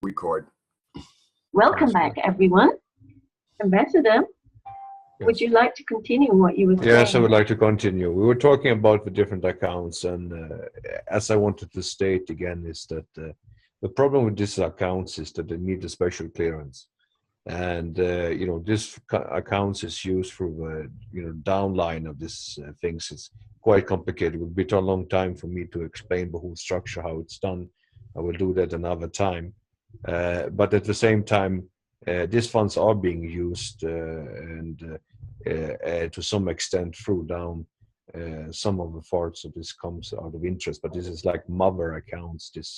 record. Welcome back, everyone. Ambassador, would you like to continue what you were saying? Yes, I would like to continue. We were talking about the different accounts, and as I wanted to state again, is that the problem with these accounts is that they need a special clearance. And this accounts is used for the downline of this things. It's quite complicated. It would be a long time for me to explain the whole structure, how it's done. I will do that another time. But at the same time, these funds are being used and to some extent through down some of the parts of this comes out of interest. But this is like mother accounts, this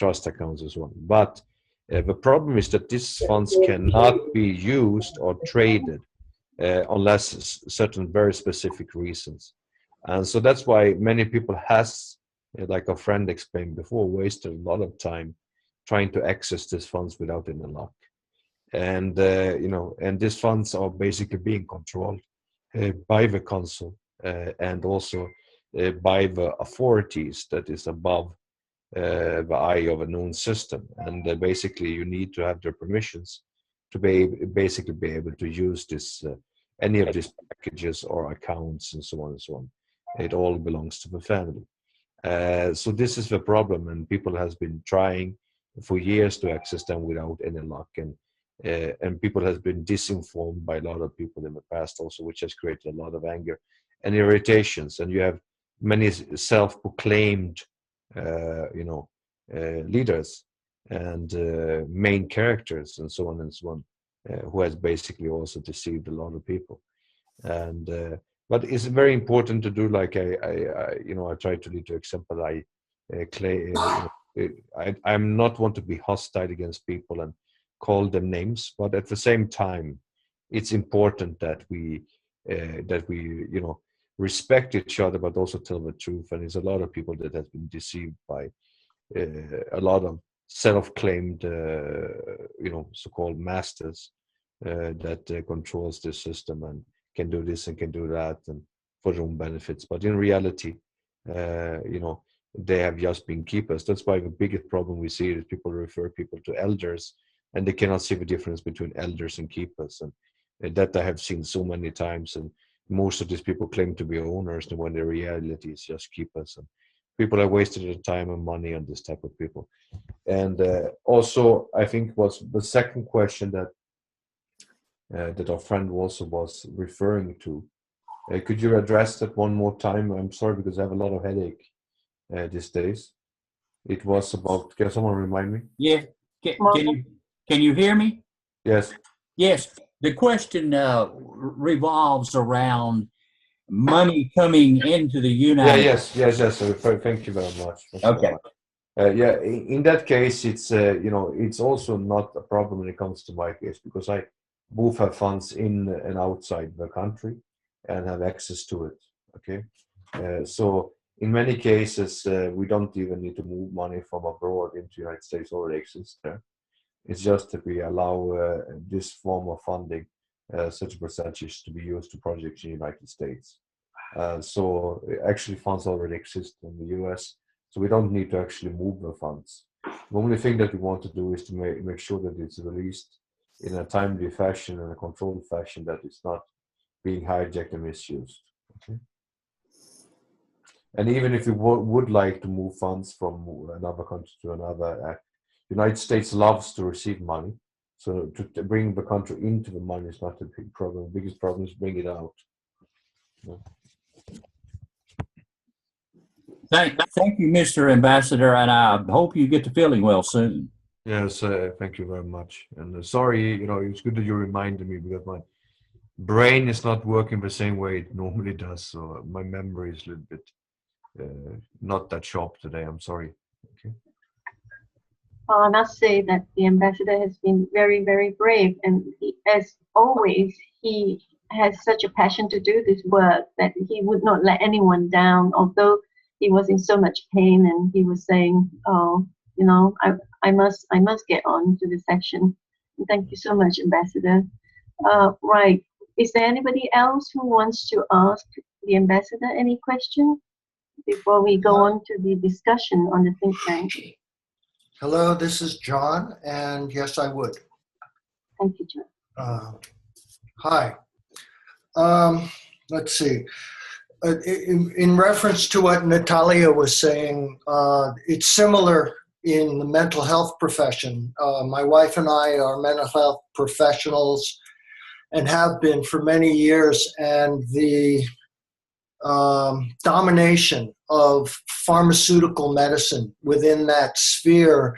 trust accounts as well. But the problem is that these funds cannot be used or traded unless certain very specific reasons. And so that's why many people has, like a friend explained before, wasted a lot of time trying to access these funds without any luck. And and these funds are basically being controlled by the council and also by the authorities that is above the eye of a known system. And basically you need to have their permissions to basically be able to use this any of these packages or accounts and so on and so on. It all belongs to the family. So this is the problem, and people has been trying for years to access them without any luck, and people has been disinformed by a lot of people in the past also, which has created a lot of anger and irritations. And you have many self-proclaimed leaders and main characters and so on who has basically also deceived a lot of people. And but it's very important to do, like I try to lead to example. I'm not want to be hostile against people and call them names, but at the same time, it's important that we respect each other, but also tell the truth. And there's a lot of people that have been deceived by a lot of self-claimed so-called masters that controls the system and can do this and can do that and for their own benefits. But in reality, they have just been keepers. That's why the biggest problem we see is people refer people to elders, and they cannot see the difference between elders and keepers. And that I have seen so many times. And most of these people claim to be owners, and when the reality is just keepers. And people have wasted their time and money on this type of people. And also, I think was the second question that our friend also was referring to. Could you address that one more time? I'm sorry, because I have a lot of headache these days. It was about, can someone remind me? Yeah, can you hear me? Yes. Yes, the question revolves around money coming into the United Yes. Thank you very much. Okay. In that case, it's it's also not a problem when it comes to my case, because I both have funds in and outside the country and have access to it. Okay, so in many cases we don't even need to move money from abroad into the United States, already exists there. It's just that we allow this form of funding, such a percentage, to be used to projects in the United States. So actually funds already exist in the US, so we don't need to actually move the funds. The only thing that we want to do is to make sure that it's released in a timely fashion and a controlled fashion, that it's not being hijacked and misused. Okay? And even if you would like to move funds from another country to another, United States loves to receive money. So to bring the country into the money is not a big problem. The biggest problem is bring it out. Yeah. Thank you, Mr. Ambassador, and I hope you get to feeling well soon. Yes, thank you very much. And sorry, it's good that you reminded me, because my brain is not working the same way it normally does. So my memory is a little bit not that sharp today. I'm sorry. Okay. Well, I must say that the ambassador has been very, very brave, and as always, he has such a passion to do this work that he would not let anyone down, although he was in so much pain, and he was saying, "Oh, I must get on to the section." And thank you so much, Ambassador. Right. Is there anybody else who wants to ask the ambassador any question before we go on to the discussion on the think tank? Hello, this is John, and yes, I would. Thank you, John. Hi. Let's see. In reference to what Natalia was saying, it's similar in the mental health profession. My wife and I are mental health professionals and have been for many years, and the domination of pharmaceutical medicine within that sphere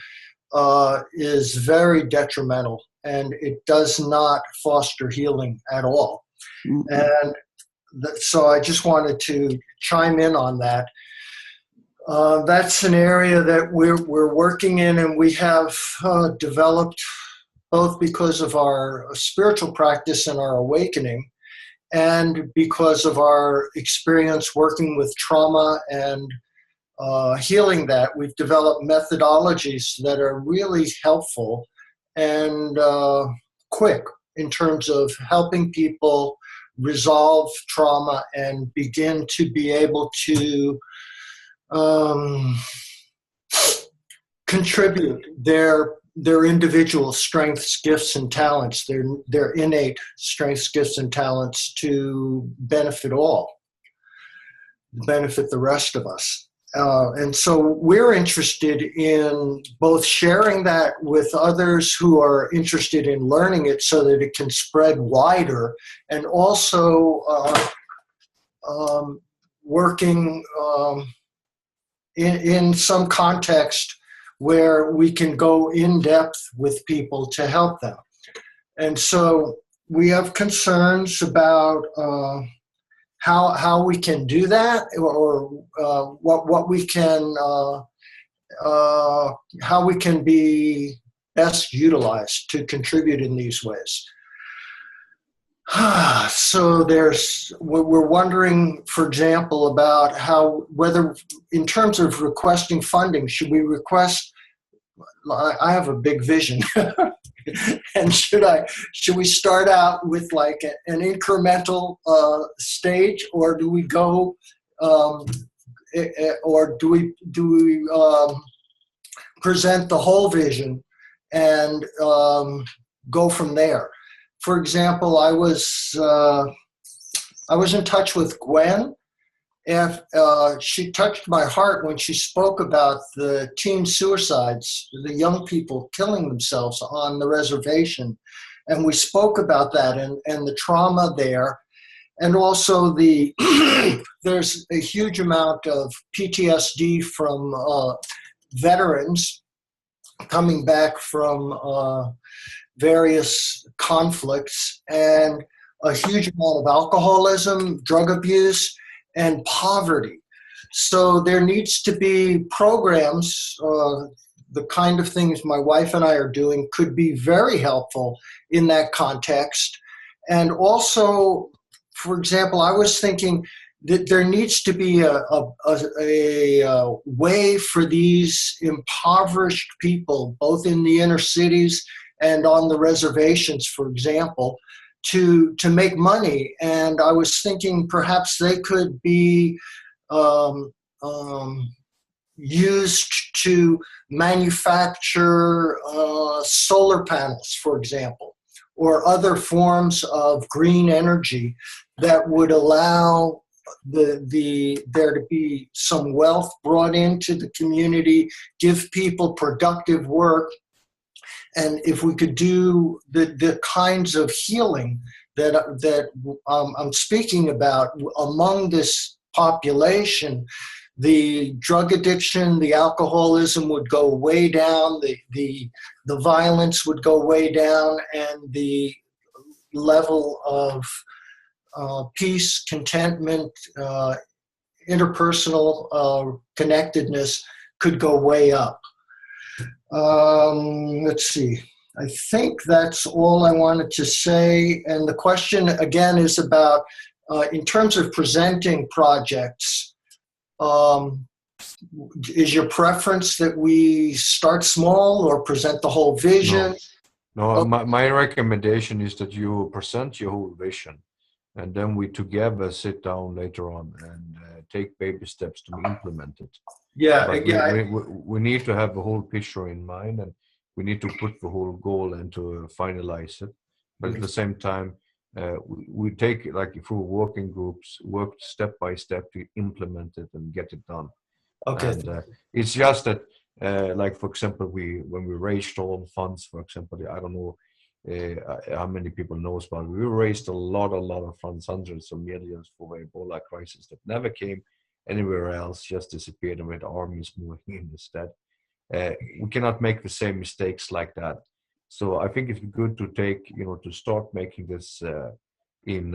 is very detrimental, and it does not foster healing at all. Mm-hmm. And so I just wanted to chime in on that. That's an area that we're working in, and we have developed, both because of our spiritual practice and our awakening, and because of our experience working with trauma and healing that, we've developed methodologies that are really helpful and quick in terms of helping people resolve trauma and begin to be able to contribute their individual strengths, gifts, and talents, their innate strengths, gifts, and talents to benefit all, benefit the rest of us. And so we're interested in both sharing that with others who are interested in learning it so that it can spread wider, and also working in some context where we can go in depth with people to help them. And so we have concerns about how we can do that, or what we can, how we can be best utilized to contribute in these ways. So we're wondering, for example, about whether in terms of requesting funding, should we request, I have a big vision, and should we start out with like an incremental stage, or do we go, or do we present the whole vision and go from there? For example, I was in touch with Gwen, and she touched my heart when she spoke about the teen suicides, the young people killing themselves on the reservation. And we spoke about that and the trauma there. And also there's a huge amount of PTSD from veterans coming back from various conflicts, and a huge amount of alcoholism, drug abuse, and poverty. So there needs to be programs, the kind of things my wife and I are doing could be very helpful in that context. And also, for example, I was thinking that there needs to be a way for these impoverished people, both in the inner cities and on the reservations, for example, to make money. And I was thinking perhaps they could be used to manufacture solar panels, for example, or other forms of green energy that would allow there to be some wealth brought into the community, give people productive work. And if we could do the kinds of healing that I'm speaking about among this population, the drug addiction, the alcoholism would go way down, the violence would go way down, and the level of peace, contentment, interpersonal connectedness could go way up. Let's see. I think that's all I wanted to say. And the question again is about, in terms of presenting projects, is your preference that we start small or present the whole vision? No, my recommendation is that you present your whole vision. and then we together sit down later on and take baby steps to implement it. Yeah, But yeah, we need to have the whole picture in mind, and we need to put the whole goal and to finalize it. But at the same time, we take like through working groups, work step by step to implement it and get it done. okay. And it's just that, like for example, when we raised all funds, for example, I don't know how many people knows about it. We raised a lot of funds, hundreds of millions for the Ebola crisis that never came anywhere else, just disappeared, and with armies moving in instead. We cannot make the same mistakes like that. So I think it's good to take, to start making this in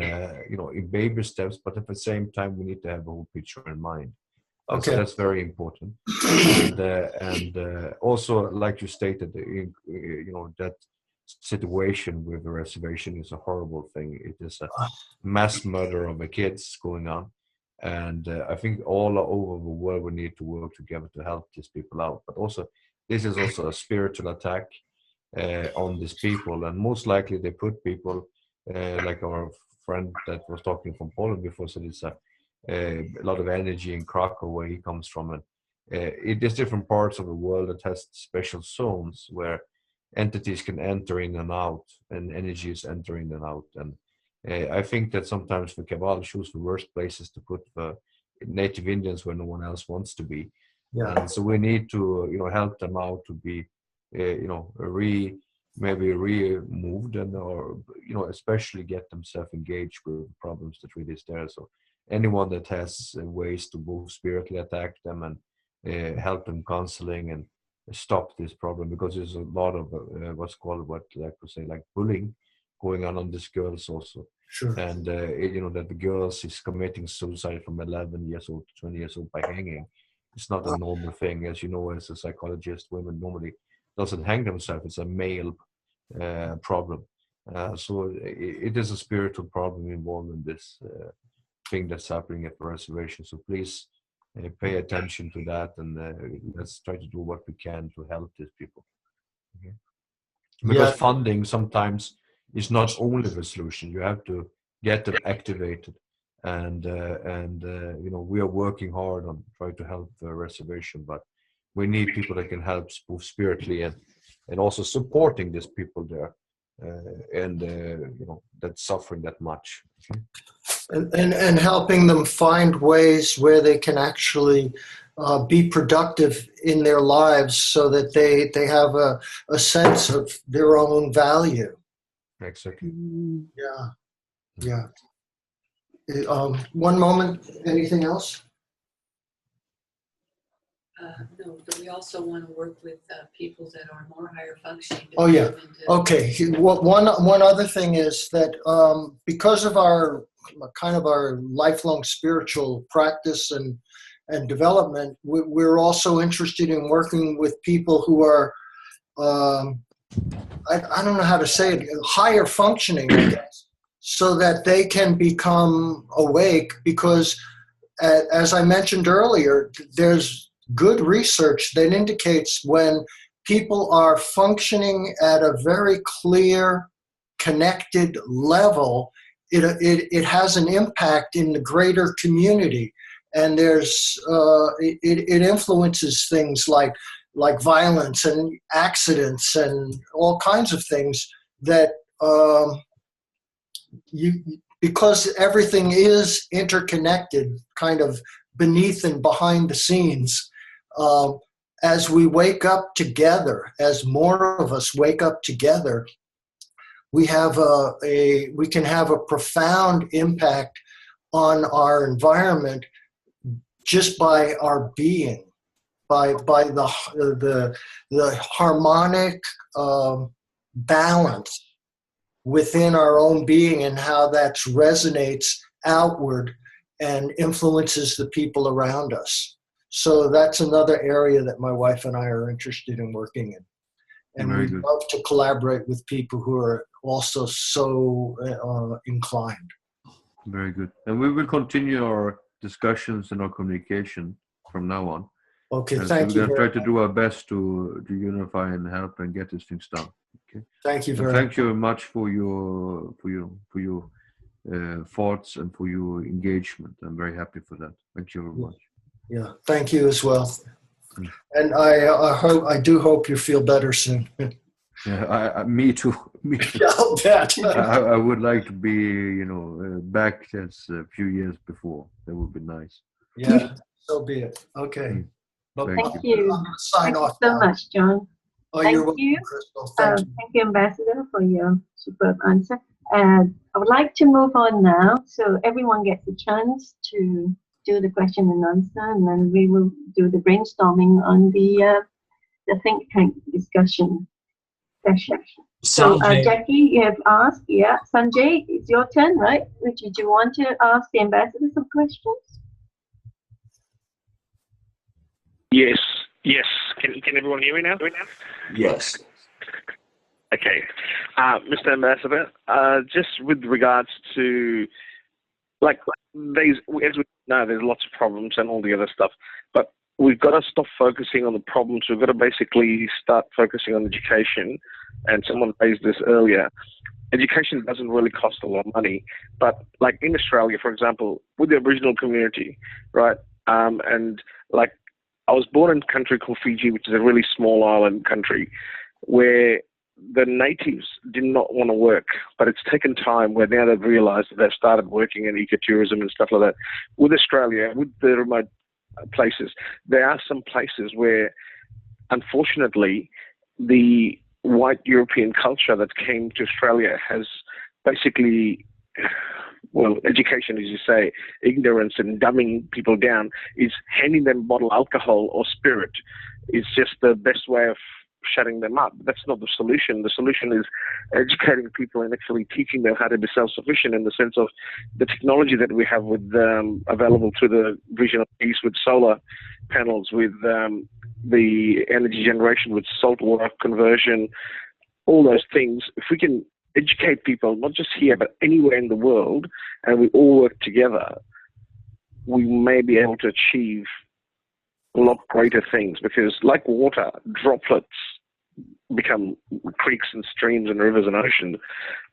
baby steps, but at the same time, we need to have a whole picture in mind. And so Okay. that's very important. And also, like you stated, that situation with the reservation is a horrible thing. It is a mass murder of the kids going on. And I think all over the world we need to work together to help these people out. But also, this is also a spiritual attack on these people. And most likely they put people, like our friend that was talking from Poland before, so it's a lot of energy in Krakow where he comes from. And it is different parts of the world that has special zones where entities can enter in and out, and energies enter in and out. And I think that sometimes the cabal choose the worst places to put the native Indians where no one else wants to be. Yeah. And so we need to, help them out to be, maybe removed, and or especially get themselves engaged with problems that really is there. So anyone that has ways to both spiritually attack them and help them counseling and stop this problem, because there's a lot of like bullying going on these girls also. Sure. And that the girls is committing suicide from 11 years old to 20 years old by hanging. It's not a normal thing, as you know, as a psychologist. Women normally doesn't hang themselves. It's a male problem. So it is a spiritual problem involved in this thing that's happening at the reservation. So please pay attention to that, and let's try to do what we can to help these people. Okay? Because funding sometimes is not only the solution. You have to get them activated, and we are working hard on trying to help the reservation, but we need people that can help both spiritually and also supporting these people there, that's suffering that much. Okay? And helping them find ways where they can actually be productive in their lives, so that they have a sense of their own value. Exactly. Yeah. One moment. Anything else? No, but we also want to work with people that are more higher functioning. Oh, yeah. Okay. One other thing is that because of our lifelong spiritual practice and development, we're also interested in working with people who are, I don't know how to say it, higher functioning, I guess, so that they can become awake. Because as I mentioned earlier, there's good research that indicates when people are functioning at a very clear, connected level, it has an impact in the greater community, and it influences things like violence and accidents and all kinds of things that because everything is interconnected, kind of beneath and behind the scenes. As we wake up together, as more of us wake up together, we can have a profound impact on our environment just by our being, by the harmonic balance within our own being, and how that resonates outward and influences the people around us. So that's another area that my wife and I are interested in working in. And we'd love to collaborate with people who are also so inclined. Very good. And we will continue our discussions and our communication from now on. Okay, and thank so you. We're going to try to do our best to unify and help and get these things done. Okay. Thank you very much. Thank you very much for your thoughts and for your engagement. I'm very happy for that. Thank you very much. Yeah, thank you as well. Mm. And I do hope you feel better soon. Yeah, me too. Me too. Yeah, I'll bet. I would like to be, back as a few years before. That would be nice. Yeah, so be it. Okay. Mm. But Thank Thank you. you. I'm going to sign Thank you off so now. much, John. Oh, Thank you're welcome, you. Crystal. Thank you. Thank you, Ambassador, for your superb answer. And I would like to move on now, so everyone gets a chance to do the question and answer, and then we will do the brainstorming on the think tank discussion session. So, Sanjay, Jackie, you have asked, yeah, Sanjay, it's your turn, right? Would you want to ask the ambassador some questions? Yes, yes. Can everyone hear me now? yes. Okay. Mr. Ambassador, just with regards to, like, as we know, there's lots of problems and all the other stuff, but we've got to stop focusing on the problems. We've got to basically start focusing on education. And someone raised this earlier. Education doesn't really cost a lot of money, but like in Australia, for example, with the Aboriginal community, right? And like, I was born in a country called Fiji, which is a really small island country, where the natives did not want to work, but it's taken time where now they've realised that they've started working in ecotourism and stuff like that. With Australia, with the remote places, there are some places where, unfortunately, the white European culture that came to Australia has basically, well, education, as you say, ignorance and dumbing people down, is handing them bottled alcohol or spirit is just the best way of shutting them up. That's not the solution. The solution is educating people and actually teaching them how to be self-sufficient in the sense of the technology that we have with available through the Vision of Peace, with solar panels, with the energy generation, with salt water conversion, all those things. If we can educate people, not just here, but anywhere in the world, and we all work together, we may be able to achieve a lot greater things, because like water, droplets become creeks and streams and rivers and oceans.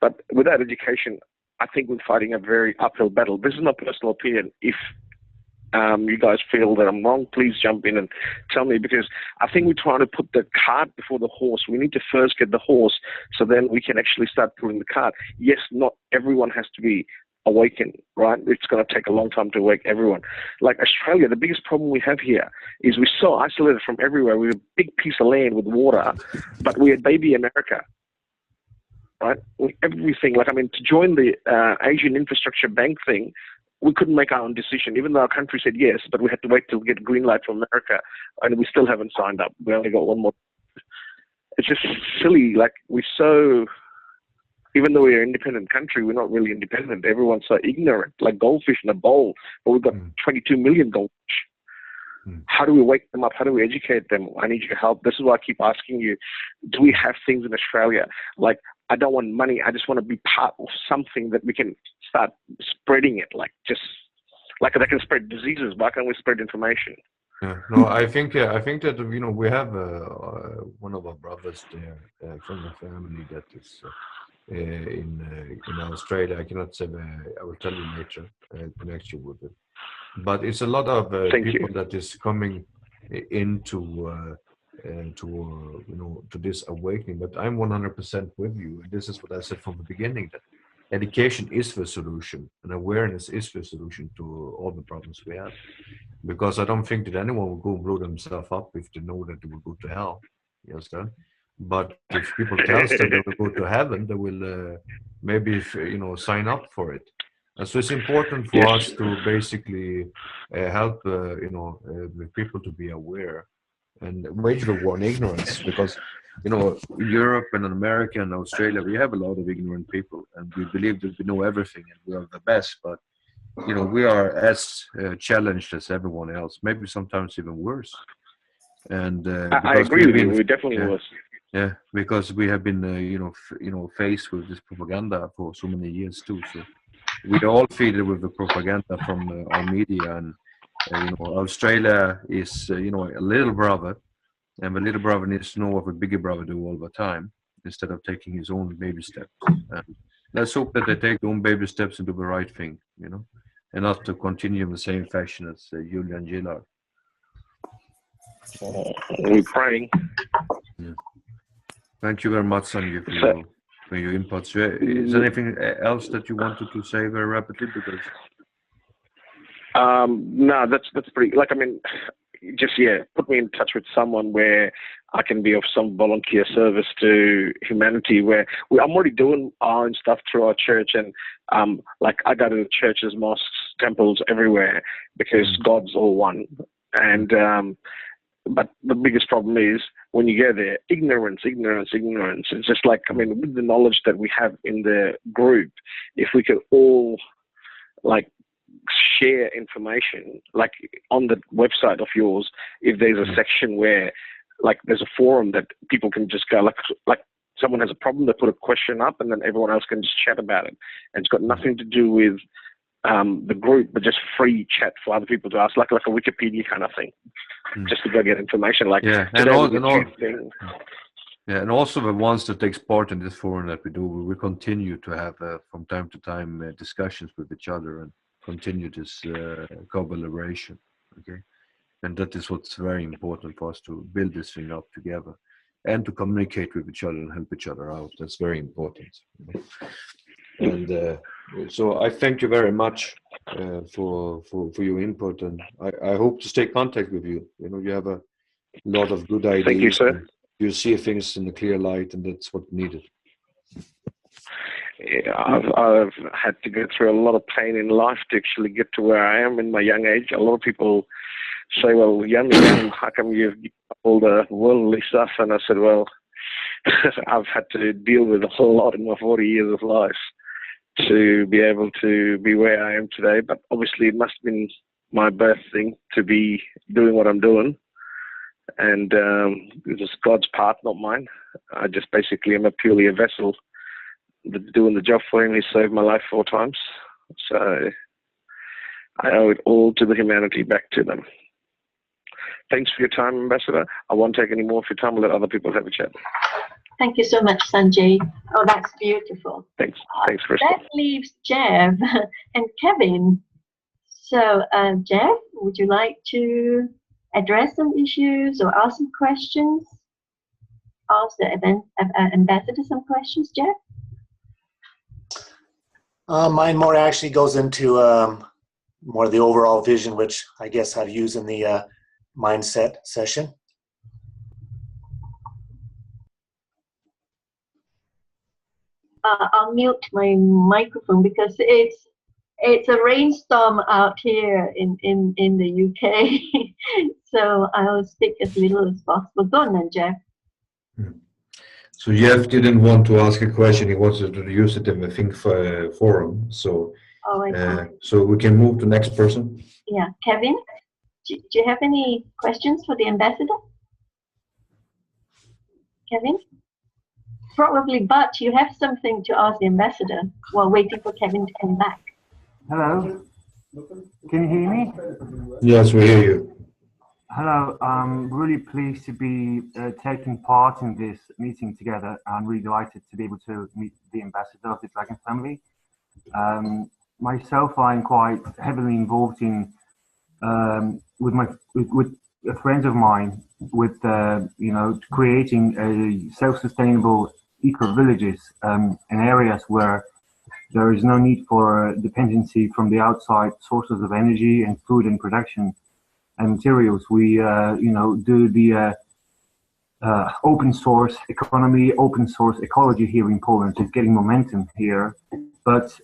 But without education, I think we're fighting a very uphill battle. This is my personal opinion. If you guys feel that I'm wrong, please jump in and tell me, because I think we're trying to put the cart before the horse. We need to first get the horse, so then we can actually start pulling the cart. Yes, not everyone has to be awakened, right? It's going to take a long time to awake everyone. Like Australia, the biggest problem we have here is we're so isolated from everywhere. We're a big piece of land with water, but we're baby America, right? Everything, like, I mean, to join the Asian Infrastructure Bank thing, we couldn't make our own decision, even though our country said yes, but we had to wait till we get green light from America, and we still haven't signed up. We only got one more. It's just silly. Like, we're so, even though we're an independent country, we're not really independent. Everyone's so ignorant, like goldfish in a bowl, but we've got 22 million goldfish. How do we wake them up? How do we educate them? I need your help. This is why I keep asking you, do we have things in Australia? Like, I don't want money. I just want to be part of something that we can start spreading it, like just like they can spread diseases. Why can't we spread information? Yeah, no, I think that we have one of our brothers there from the family that is in Australia. I cannot say. I will tell you later. Connection with it, but it's a lot of people that is coming into to this awakening. But I'm 100% with you. This is what I said from the beginning, that education is the solution, and awareness is the solution to all the problems we have. Because I don't think that anyone will go and blow themselves up if they know that they will go to hell. You understand? But if people tell us that they will go to heaven, they will maybe sign up for it. And so it's important for us to basically help the people to be aware and wage the war on ignorance, because Europe and America and Australia, we have a lot of ignorant people, and we believe that we know everything and we are the best, but we are as challenged as everyone else, maybe sometimes even worse. And I agree with you. We're definitely worse. Yeah, because we have been faced with this propaganda for so many years too. So we all feed it with the propaganda from our media, and Australia is a little brother, and the little brother needs to know what the bigger brother do all the time, instead of taking his own baby steps. And let's hope that they take their own baby steps and do the right thing, and not to continue in the same fashion as Julia and Jill are. We're praying. Thank you very much, Sanjay, for your inputs. Is there anything else that you wanted to say very rapidly? Because no, that's pretty. Like, I mean, just put me in touch with someone where I can be of some volunteer service to humanity. Where I'm already doing our own stuff through our church, and like I go to churches, mosques, temples everywhere because God's all one. And but the biggest problem is when you go there, ignorance. It's just like, I mean, with the knowledge that we have in the group, if we could all like share information, like on the website of yours, if there's a section where like there's a forum that people can just go like someone has a problem, they put a question up and then everyone else can just chat about it. And it's got nothing to do with the group, but just free chat for other people to ask, like a Wikipedia kind of thing, just to go get information. Like and also the ones that takes part in this forum that we do, we will continue to have from time to time discussions with each other and continue this collaboration. Okay, and that is what's very important for us, to build this thing up together and to communicate with each other and help each other out. That's very important. And so I thank you very much for your input, and I hope to stay in contact with you. You have a lot of good ideas. Thank you, sir. You see things in a clear light, and that's what's needed. Yeah, I've had to go through a lot of pain in life to actually get to where I am in my young age. A lot of people say, well, young, how come you've all the worldly stuff? And I said, well, I've had to deal with a whole lot in my 40 years of life to be able to be where I am today. But obviously it must have been my birth thing to be doing what I'm doing. And it was God's part, not mine. I just basically am purely a vessel doing the job for him. He saved my life 4 times. So I owe it all to the humanity, back to them. Thanks for your time, Ambassador. I won't take any more of your time. I'll let other people have a chat. Thank you so much, Sanjay. Oh, that's beautiful. Thanks, Chris. That leaves Jeff and Kevin. So, Jeff, would you like to address some issues or ask some questions? Ask the ambassador some questions, Jeff? Mine more actually goes into more the overall vision, which I guess I've used in the mindset session. I'll mute my microphone because it's a rainstorm out here in the UK. So I'll speak as little as possible. Go on then, Jeff. So Jeff didn't want to ask a question. He wanted to use it in the Think forum. So so we can move to the next person. Yeah, Kevin, do you have any questions for the ambassador? Kevin? Probably, but you have something to ask the ambassador while waiting for Kevin to come back. Hello, can you hear me? Yes, we hear you. Hello, I'm really pleased to be taking part in this meeting together. I'm really delighted to be able to meet the ambassador of the Dragon family. Myself, I'm quite heavily involved in with friends of mine with creating a self-sustainable eco-villages in areas where there is no need for dependency from the outside sources of energy and food and production and materials. We do the open source economy, open source ecology here in Poland. It's getting momentum here, but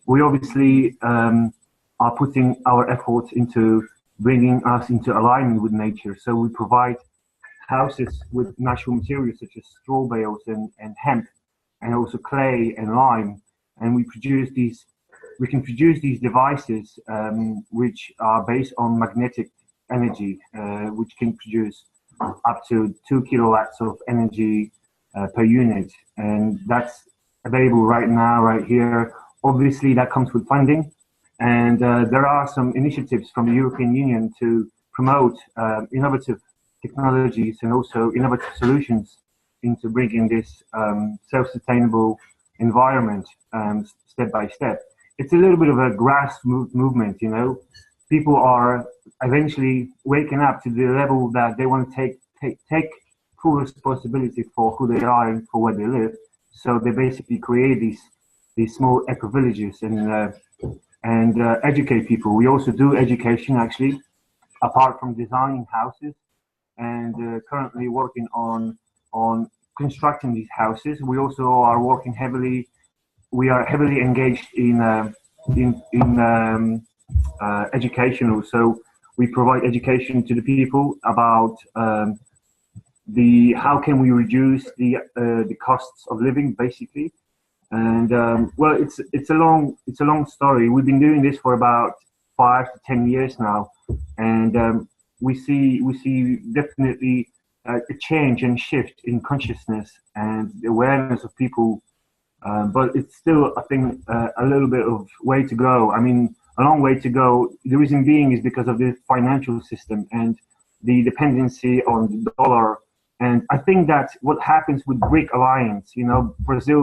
we obviously are putting our efforts into bringing us into alignment with nature. So we provide houses with natural materials such as straw bales and hemp, and also clay and lime. And we can produce these devices which are based on magnetic energy, which can produce up to 2 kilowatts of energy per unit. And that's available right now, right here. Obviously, that comes with funding. And there are some initiatives from the European Union to promote innovative technologies and also innovative solutions into bringing this self-sustainable environment step by step. It's a little bit of a movement, you know. People are eventually waking up to the level that they want to take full responsibility for who they are and for where they live. So they basically create these small eco villages and educate people. We also do education actually, apart from designing houses, and currently working on constructing these houses. We also are working heavily. We are heavily engaged in educational. So we provide education to the people about how can we reduce the costs of living, basically. And well, it's a long story. We've been doing this for about 5 to 10 years now, and we see definitely a change and shift in consciousness and the awareness of people. But it's still, I think, a little bit of way to go. I mean, a long way to go. The reason being is because of the financial system and the dependency on the dollar. And I think that what happens with BRIC alliance, you know, Brazil,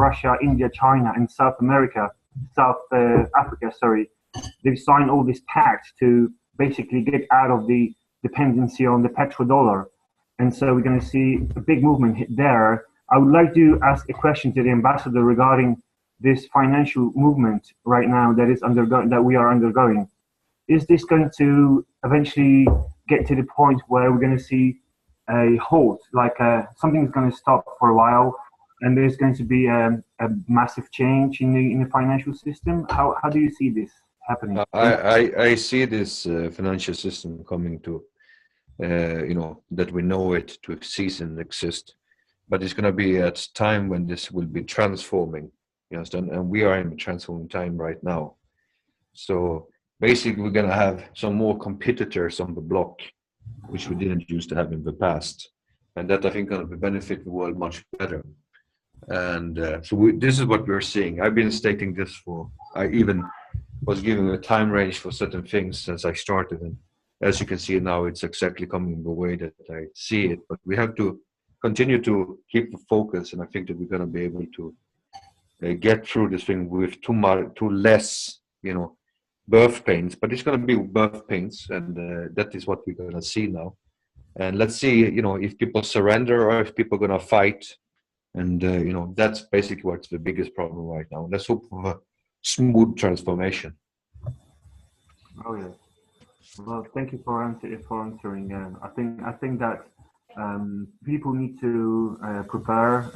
Russia, India, China, and South Africa, sorry, they've signed all this pact to basically get out of the dependency on the petrodollar. And so we're going to see a big movement there. I would like to ask a question to the ambassador regarding this financial movement right now that we are undergoing. Is this going to eventually get to the point where we're going to see a halt, like something's going to stop for a while, and there's going to be a massive change in the financial system? How do you see this happening? I see this financial system coming to, that we know it to cease and exist. But it's going to be at a time when this will be transforming, you understand? And we are in a transforming time right now. So basically, we're going to have some more competitors on the block, which we didn't used to have in the past. And that, I think, going to benefit the world much better. And this is what we're seeing. I've been stating this I even was giving a time range for certain things since I started. And as you can see now, it's exactly coming the way that I see it. But we have to continue to keep the focus, and I think that we're going to be able to get through this thing with too less, birth pains. But it's going to be birth pains, and that is what we're going to see now. And let's see, if people surrender or if people are going to fight. And that's basically what's the biggest problem right now. Let's hope for a smooth transformation. Oh yeah. Well, thank you for answering. I think that people need to prepare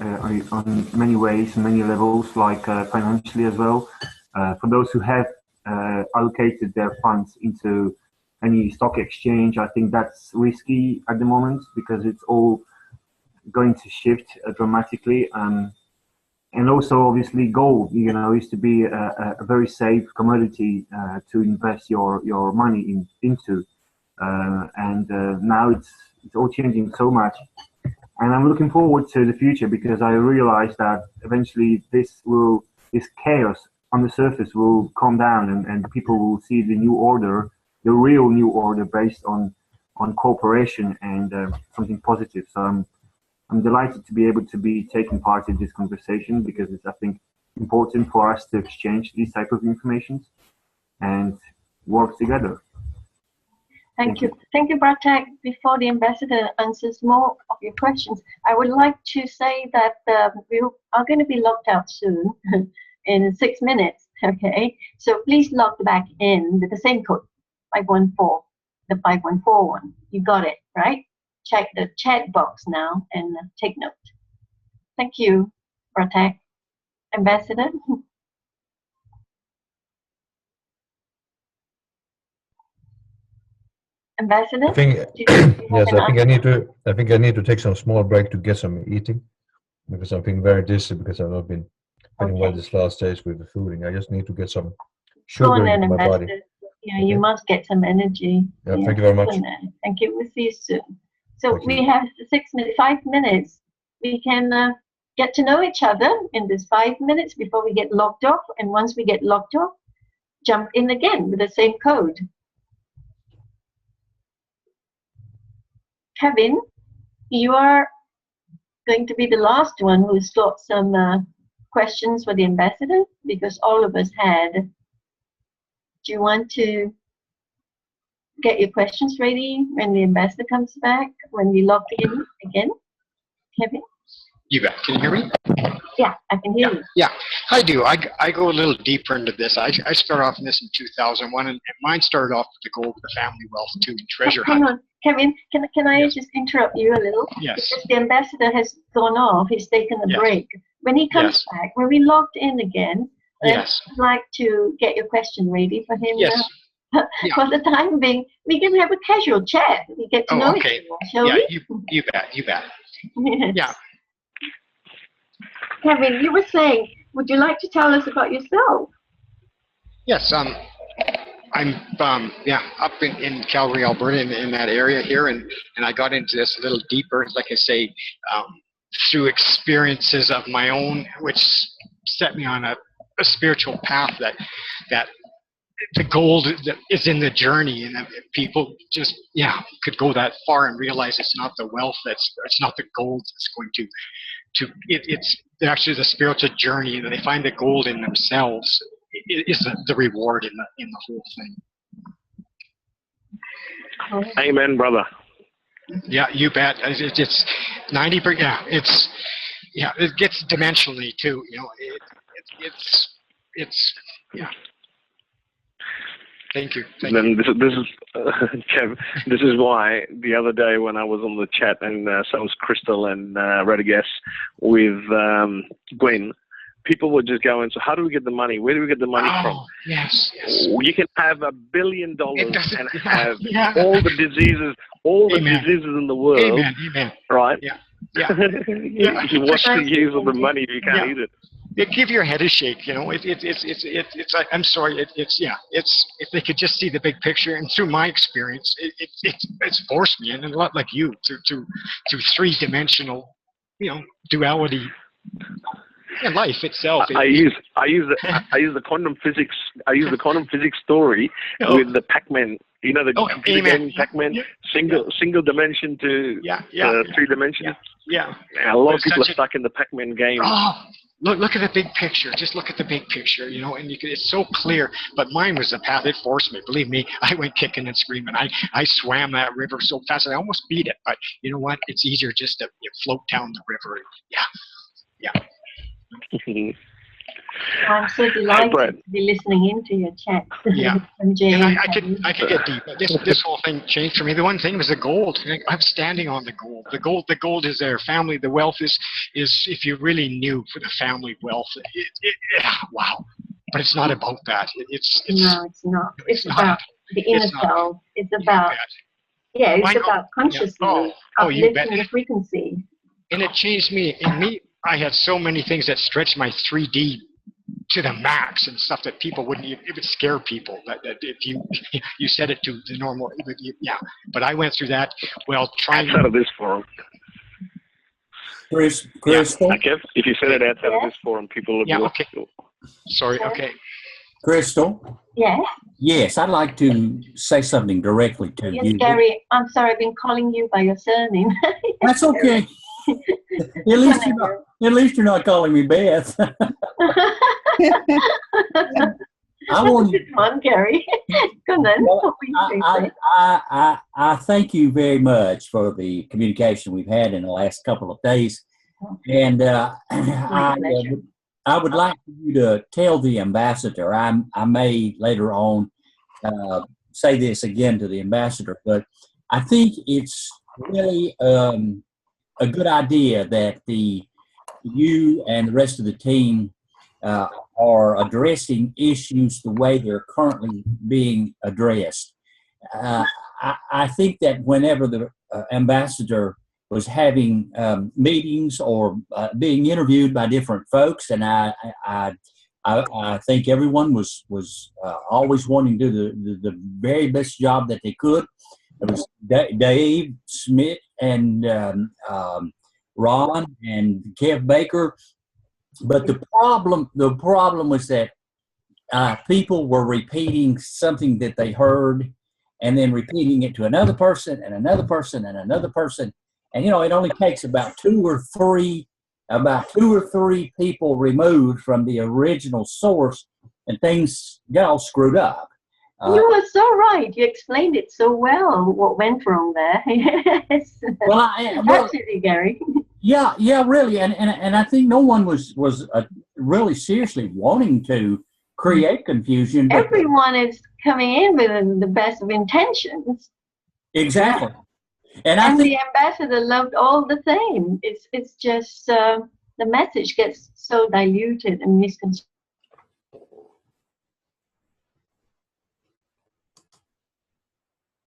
on many ways and many levels, like financially as well. For those who have allocated their funds into any stock exchange, I think that's risky at the moment because it's all going to shift dramatically. And also, obviously, gold, used to be a very safe commodity to invest your money into. And now it's all changing so much. And I'm looking forward to the future because I realize that eventually this chaos on the surface will calm down and people will see the new order, the real new order based on cooperation and something positive. So I'm delighted to be able to be taking part in this conversation because it's, I think, important for us to exchange these type of information and work together. Thank you. Thank you, Bartek. Before the ambassador answers more of your questions, I would like to say that we are going to be logged out soon in 6 minutes. Okay, so please log back in with the same code, 514, the 514 one. You got it, right? Check the chat box now and take note. Thank you, Bartek. Ambassador? Ambassador? I think yes. I think I need to take some small break to get some eating because I'm feeling very dizzy because I've not been feeling well this last days with the fooding. I just need to get some sugar into my body. Yeah, okay. You must get some energy. Yeah, thank you very much. Thank you. We'll see you soon. So we have 5 minutes. We can get to know each other in this 5 minutes before we get logged off. And once we get logged off, jump in again with the same code. Kevin, you are going to be the last one who's got some questions for the ambassador? Because all of us had. Do you want to get your questions ready when the ambassador comes back, when we log in again? Kevin? You bet. Can you hear me? Yeah, I can hear you. Yeah, I do. I go a little deeper into this. I started off in this in 2001, and mine started off with the gold, the family wealth too, and treasure Hang hunt. on, Kevin, can I Yes. just interrupt you a little? Yes. Because the ambassador has gone off, he's taken a Yes. break. When he comes Yes. back, when we logged in again, Yes. I'd like to get your question ready for him. Yes. Yeah. For the time being, we can have a casual chat. We get to Oh, know okay. each other, shall Yeah, we? you bet. You bet. Yes. Yeah. Kevin, you were saying, would you like to tell us about yourself? Yes. I'm up in Calgary, Alberta, in that area here, and I got into this a little deeper, like I say, through experiences of my own, which set me on a spiritual path that the gold that is in the journey, and people just could go that far and realize it's not the wealth, it's not the gold that's going to it's actually the spiritual journey, and they find the gold in themselves is the reward in the whole thing. Amen, brother. Yeah, you bet. It's 90%. Yeah, it gets dimensionally too. You know, it's yeah. Thank you. Then this is Kev. This is why the other day when I was on the chat and so was Crystal and Radagast with Gwen, people were just going, so how do we get the money? Where do we get the money from? Yes. You can have $1 billion and have Yeah. all the diseases, Amen. diseases in the world, Amen. right? Yeah. What's the use of the money if you can't eat it? It give your head a shake, you know. It's I'm sorry. It's if they could just see the big picture, and through my experience, it's forced me, and a lot like you, to three-dimensional, duality in life itself. I use the quantum physics. I use the quantum physics story with the Pac-Man. You know the computer game Pac-Man, single dimension to 3 dimensions. Yeah. A lot of people are stuck in the Pac-Man game. Oh, look at the big picture. Just look at the big picture, and it's so clear. But mine was the path. It forced me. Believe me, I went kicking and screaming. I swam that river so fast I almost beat it. But you know what? It's easier just to float down the river. Yeah. I'm so delighted to be listening into your chat. Yeah. From Jay And and I could get deep. This whole thing changed for me. The one thing was the gold. I'm standing on the gold. The gold is there. Family, the wealth is if you really knew for the family wealth, wow. But it's not about that. No, it's not. It's not. about the inner It's not. self. It's about it's Mine- about consciousness, you bet. uplifting the frequency. And it changed me. In me, I had so many things that stretched my 3D to the max and stuff that people wouldn't even, it would scare people that if you said it to the normal, but I went through that trying Outside of this forum. Crystal? Kev, if you said it outside of this forum, people would be like, sorry, okay. Crystal? Yes. Yes, I'd like to say something directly to Yes, you. Gary. I'm sorry, I've been calling you by your surname. That's okay. At least you're not calling me Beth. I want you. Come on, Gary. Come on. I thank you very much for the communication we've had in the last couple of days, and I would like you to tell the ambassador. I may later on say this again to the ambassador, but I think it's really a good idea that you and the rest of the team are addressing issues the way they're currently being addressed. I think that whenever the ambassador was having meetings or being interviewed by different folks, and I think everyone was always wanting to do the very best job that they could. It was Dave Smith and Ron and Kev Baker. But the problem was that people were repeating something that they heard and then repeating it to another person and another person and another person. And, it only takes about 2 or 3 about 2 or 3 people removed from the original source, and things got all screwed up. You were so right. You explained it so well. What went wrong there? Yes. Well, Absolutely, Gary. yeah, really, and I think no one was really seriously wanting to create confusion. But Everyone is coming in with the best of intentions. exactly, and And I think the ambassador loved all the same. It's just the message gets so diluted and misconstrued.